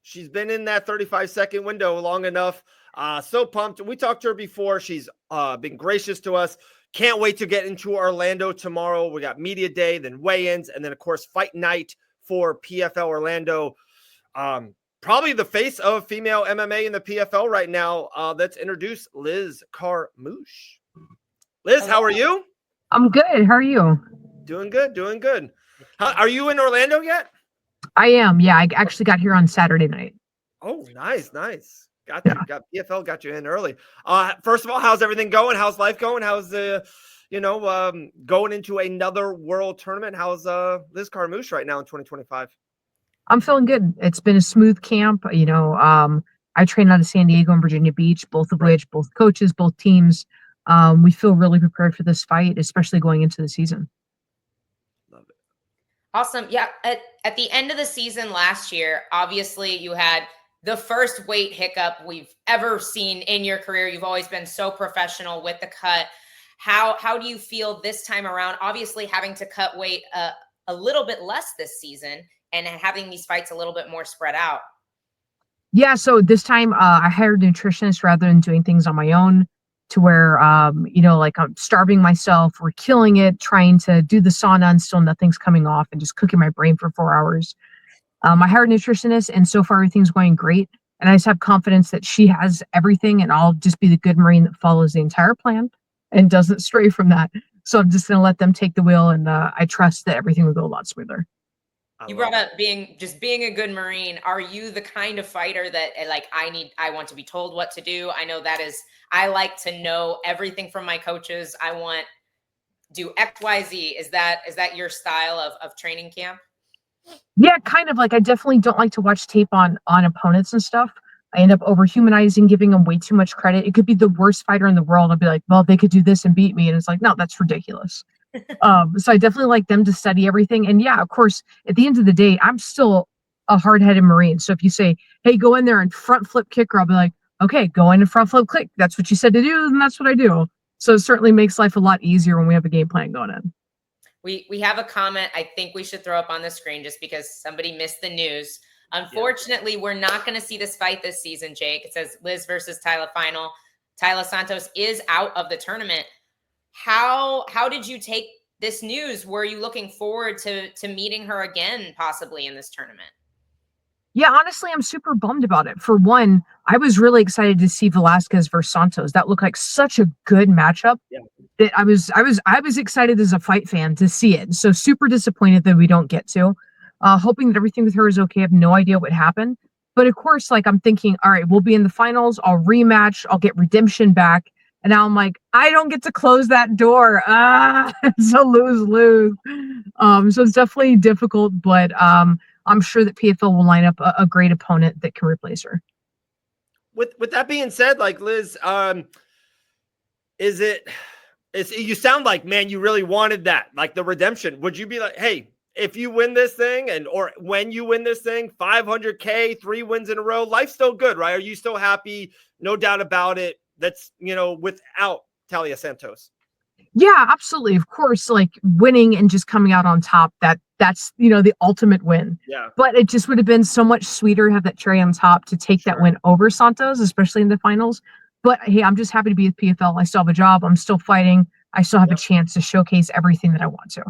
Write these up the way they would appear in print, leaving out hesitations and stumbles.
She's been in that 35-second window long enough. So pumped. We talked to her before. She's been gracious to us. Can't wait to get into Orlando tomorrow. We got media day, then weigh-ins, and then, of course, fight night for PFL Orlando. Probably the face of female MMA in the PFL right now. Let's introduce Liz Carmouche. Liz, how are you? I'm good. How are you? Doing good, doing good. Are you in Orlando yet? I am. Yeah, I actually got here on Saturday night. Oh, nice. Got PFL got you in early. First of all, how's everything going? How's life going? How's going into another world tournament? How's Liz Carmouche right now in 2025? I'm feeling good. It's been a smooth camp. I train out of San Diego and Virginia Beach, both of which, both coaches, both teams. We feel really prepared for this fight, especially going into the season. Love it. Awesome. Yeah. At the end of the season last year, obviously you had the first weight hiccup we've ever seen in your career. You've always been so professional with the cut. How do you feel this time around? Obviously having to cut weight a little bit less this season and having these fights a little bit more spread out. Yeah. So this time I hired a nutritionist rather than doing things on my own, to where, I'm starving myself. We're killing it, trying to do the sauna and still nothing's coming off and just cooking my brain for 4 hours. I hired a nutritionist, and so far everything's going great. And I just have confidence that she has everything, and I'll just be the good Marine that follows the entire plan and doesn't stray from that. So I'm just going to let them take the wheel, and I trust that everything will go a lot smoother. You brought up being a good Marine. Are you the kind of fighter that I want to be told what to do? I know I like to know everything from my coaches. I want do X, Y, Z. Is that your style of training camp? Yeah, kind of. Like, I definitely don't like to watch tape on opponents and stuff. I end up overhumanizing, giving them way too much credit. It could be the worst fighter in the world. I'll be like, well, they could do this and beat me. And it's like, no, that's ridiculous. So I definitely like them to study everything. And yeah, of course, at the end of the day, I'm still a hard-headed Marine. So if you say, hey, go in there and front flip kicker, I'll be like, okay, go in and front flip kick. That's what you said to do, and that's what I do. So it certainly makes life a lot easier when we have a game plan going in. We have a comment I think we should throw up on the screen just because somebody missed the news. Unfortunately, we're not going to see this fight this season, Jake. It says Liz versus Tyla final. Tyla Santos is out of the tournament. How did you take this news? Were you looking forward to meeting her again, possibly in this tournament? Yeah, honestly, I'm super bummed about it. For one, I was really excited to see Velasquez versus Santos. That looked like such a good matchup. Yeah. That I was excited as a fight fan to see it. So super disappointed that we don't get to. Hoping that everything with her is okay. I have no idea what happened. But of course, I'm thinking, all right, we'll be in the finals. I'll rematch. I'll get redemption back. And now I'm like, I don't get to close that door. It's a lose-lose. So it's definitely difficult, but I'm sure that PFL will line up a great opponent that can replace her. With that being said, Liz, you sound like, man, you really wanted that, like the redemption. Would you be like, hey, if you win this thing or when you win this thing, 500K, 3 wins in a row, life's still good, right? Are you still happy? No doubt about it. That's, without Taila Santos. Yeah, absolutely. Of course, winning and just coming out on top, that's the ultimate win. Yeah. But it just would have been so much sweeter to have that cherry on top to take that win over Santos, especially in the finals. But hey, I'm just happy to be with PFL. I still have a job. I'm still fighting. I still have a chance to showcase everything that I want to.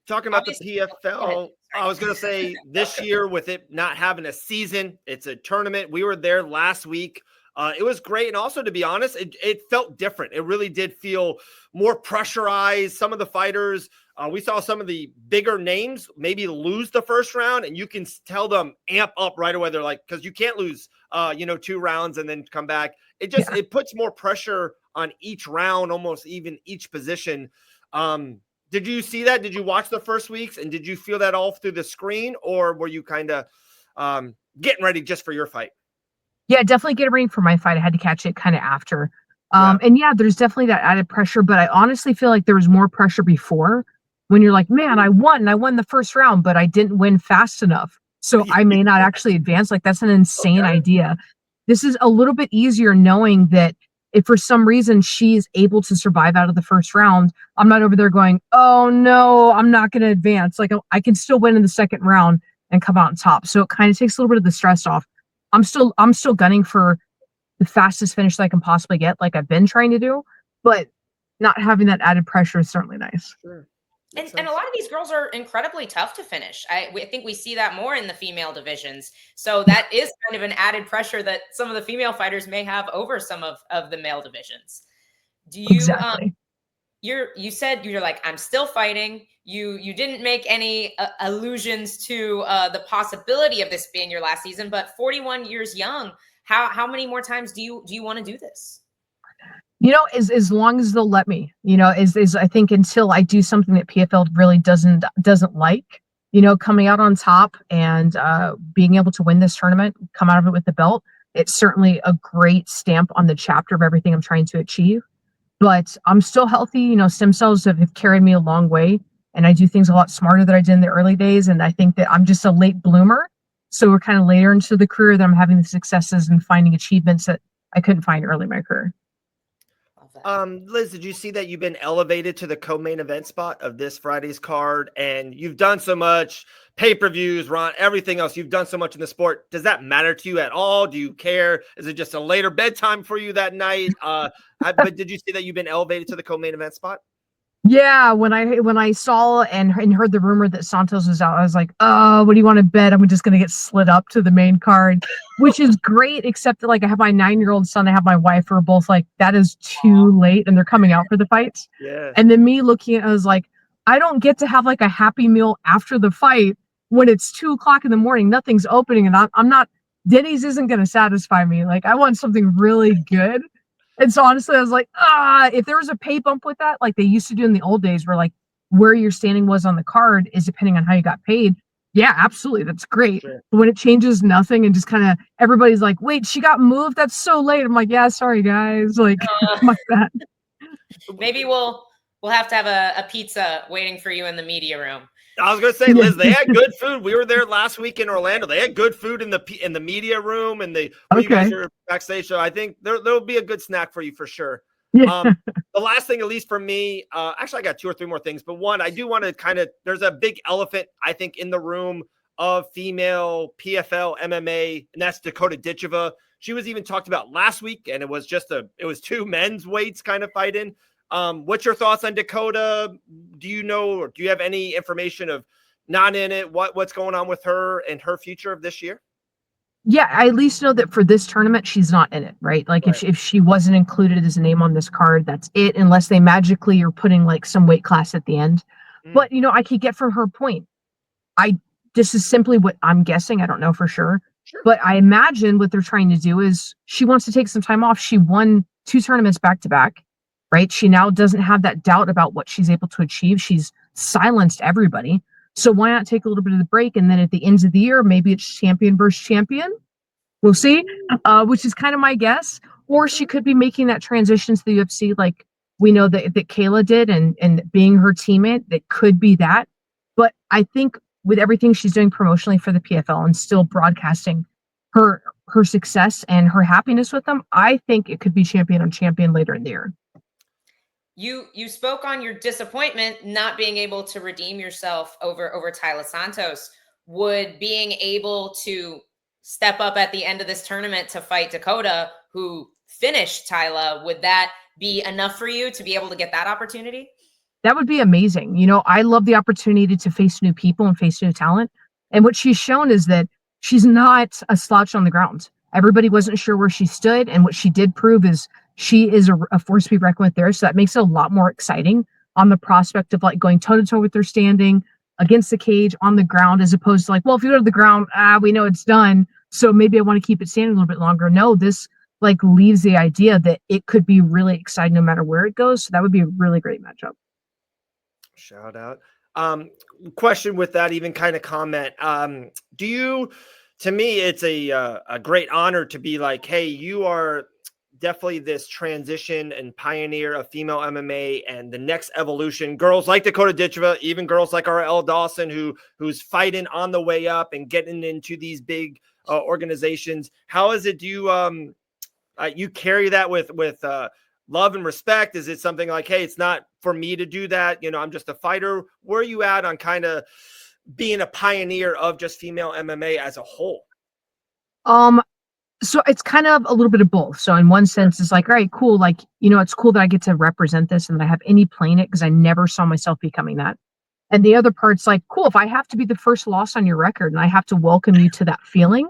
Talking about the PFL, I was going to say this year with it not having a season, it's a tournament. We were there last week. It was great. And also, to be honest, it felt different. It really did feel more pressurized. Some of the fighters, we saw some of the bigger names maybe lose the first round, and you can tell them amp up right away. They're like, because you can't lose, 2 rounds and then come back. It puts more pressure on each round, almost even each position. Did you see that? Did you watch the first weeks, and did you feel that all through the screen, or were you kind of getting ready just for your fight? Yeah, definitely getting ready for my fight. I had to catch it kind of after. And yeah, there's definitely that added pressure, but I honestly feel like there was more pressure before when you're like, man, I won the first round, but I didn't win fast enough. So I may not actually advance. That's an insane idea. This is a little bit easier knowing that if for some reason she's able to survive out of the first round, I'm not over there going, oh no, I'm not going to advance. I can still win in the second round. and come out on top. So it kind of takes a little bit of the stress off. I'm still gunning for the fastest finish that I can possibly get, like I've been trying to do, but not having that added pressure is certainly nice. Sure. And a lot of these girls are incredibly tough to finish. I think we see that more in the female divisions. So that is kind of an added pressure that some of the female fighters may have over some of the male divisions. Do you, exactly. You said you're like, I'm still fighting. You didn't make any allusions to the possibility of this being your last season, but 41 years young, how many more times do you want to do this? As long as they'll let me, is I think until I do something that PFL really doesn't like, coming out on top and being able to win this tournament, come out of it with the belt, it's certainly a great stamp on the chapter of everything I'm trying to achieve. But I'm still healthy. Stem cells have carried me a long way, and I do things a lot smarter than I did in the early days. And I think that I'm just a late bloomer. So we're kind of later into the career that I'm having the successes and finding achievements that I couldn't find early in my career. Liz, did you see that you've been elevated to the co-main event spot of this Friday's card? And you've done so much pay-per-views, Ron, everything else. You've done so much in the sport. Does that matter to you at all? Do you care? Is it just a later bedtime for you that night? But did you see that you've been elevated to the co-main event spot? Yeah, when I saw and heard the rumor that Santos was out, I was like, oh, what do you want to bet? I'm just going to get slid up to the main card, which is great, except that like I have my 9-year-old son, I have my wife, who are both like, that is too late, and they're coming out for the fights. Yeah. And then me looking at it, I was like, I don't get to have like a happy meal after the fight when it's 2:00 in the morning, nothing's opening, and I'm not, Denny's isn't going to satisfy me. Like I want something really good. And so honestly, I was like, if there was a pay bump with that, like they used to do in the old days, where like where your standing was on the card is depending on how you got paid. Yeah, absolutely. That's great. Sure. But when it changes nothing and just kind of everybody's like, wait, she got moved? That's so late. I'm like, yeah, sorry guys. Like, my bad. Maybe we'll have to have a pizza waiting for you in the media room. I was going to say, Liz, they had good food. We were there last week in Orlando. They had good food in the media room and where you guys are backstage. So I think there'll be a good snack for you for sure. Yeah. The last thing, at least for me, actually I got 2 or 3 more things, but one, I do want to there's a big elephant, I think, in the room of female PFL MMA, and that's Dakota Ditcheva. She was even talked about last week, and it was 2 men's weights kind of fighting. What's your thoughts on Dakota? Do you know, or do you have any information of not in it? What's going on with her and her future of this year? Yeah, I at least know that for this tournament, she's not in it, right? Like right. If she wasn't included as a name on this card, that's it, unless they magically are putting like some weight class at the end. But, I could get from her point. This is simply what I'm guessing. I don't know for sure. But I imagine what they're trying to do is she wants to take some time off. She won 2 tournaments back to back. Right? She now doesn't have that doubt about what she's able to achieve. She's silenced everybody. So why not take a little bit of the break? And then at the end of the year, maybe it's champion versus champion. We'll see, which is kind of my guess. Or she could be making that transition to the UFC like we know that Kayla did and being her teammate, that could be that. But I think with everything she's doing promotionally for the PFL and still broadcasting her success and her happiness with them, I think it could be champion on champion later in the year. You spoke on your disappointment not being able to redeem yourself over Taila Santos. Would being able to step up at the end of this tournament to fight Dakota, who finished Taila, would that be enough for you to be able to get that opportunity? That would be amazing. I love the opportunity to face new people and face new talent. And what she's shown is that she's not a slouch on the ground. Everybody wasn't sure where she stood. And what she did prove is she is a force to be reckoned with there. So that makes it a lot more exciting on the prospect of like going toe to toe with their standing against the cage on the ground, as opposed to like, well, if you go to the ground, we know it's done. So maybe I want to keep it standing a little bit longer. No, this like leaves the idea that it could be really exciting no matter where it goes. So that would be a really great matchup. Shout out. Question with that, even kind of comment. To me, it's a great honor to be like, hey, you are definitely this transition and pioneer of female MMA and the next evolution. Girls like Dakota Ditcheva, even girls like R.L. Dawson, who's fighting on the way up and getting into these big organizations. How is it? Do you carry that with love and respect? Is it something like, hey, it's not for me to do that? I'm just a fighter. Where are you at on kind of being a pioneer of just female MMA as a whole? So it's kind of a little bit of both. So in one sense, it's like, all right, cool. Like, it's cool that I get to represent this and that I have any play in it because I never saw myself becoming that. And the other part's like, cool, if I have to be the first loss on your record and I have to welcome you to that feeling,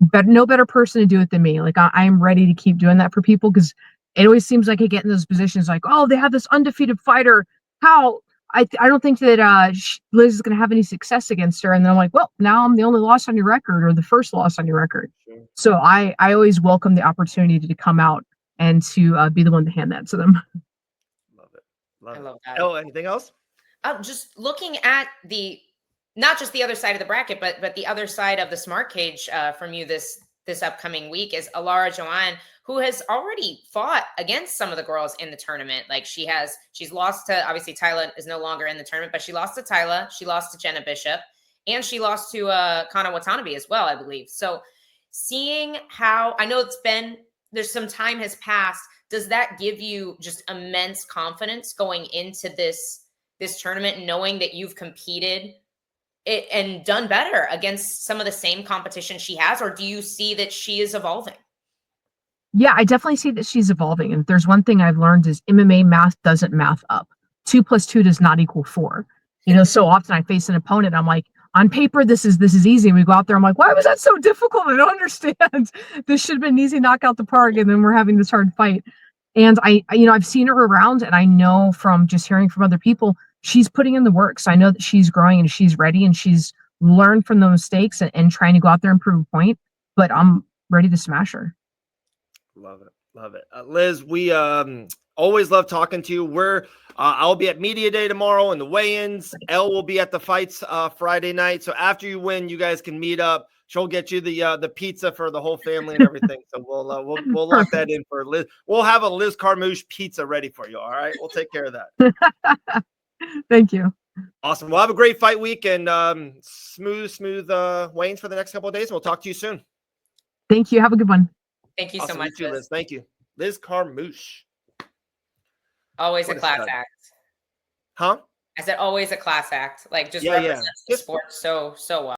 but no better person to do it than me. Like I'm ready to keep doing that for people because it always seems like I get in those positions like, oh, they have this undefeated fighter. How? I don't think that Liz is going to have any success against her. And then I'm like, well, now I'm the only loss on your record or the first loss on your record. Sure. So I always welcome the opportunity to come out and to be the one to hand that to them. Love it. I love that. Oh, anything else? Just looking at not just the other side of the bracket, but the other side of the smart cage from you this upcoming week is Alara Joanne, who has already fought against some of the girls in the tournament. Like she's lost to, obviously Tyla is no longer in the tournament, but she lost to Tyla, she lost to Jenna Bishop, and she lost to Kana Watanabe as well, I believe. So seeing how, I know there's some time has passed, does that give you just immense confidence going into this tournament, knowing that you've competed and done better against some of the same competition she has? Or do you see that she is evolving? Yeah, I definitely see that she's evolving. And if there's one thing I've learned is MMA math doesn't math up. 2 + 2 does not equal 4. So often I face an opponent, I'm like, on paper, this is easy. And we go out there, I'm like, why was that so difficult? I don't understand. This should have been an easy knockout the park. And then we're having this hard fight. And I've seen her around, and I know from just hearing from other people, she's putting in the work. So I know that she's growing and she's ready and she's learned from the mistakes and trying to go out there and prove a point. But I'm ready to smash her. Love it. Love it. Liz, we always love talking to you. I'll be at Media Day tomorrow and the weigh-ins. Elle will be at the fights Friday night. So after you win, you guys can meet up. She'll get you the pizza for the whole family and everything. So we'll lock that in for Liz. We'll have a Liz Carmouche pizza ready for you. All right. We'll take care of that. Thank you. Awesome. We'll have a great fight week and smooth weigh-ins for the next couple of days. We'll talk to you soon. Thank you. Have a good one. Thank you awesome. so much, You too, Liz. Thank you. Liz Carmouche. Always a class act. Huh? I said always a class act. Like just represents the sport so well.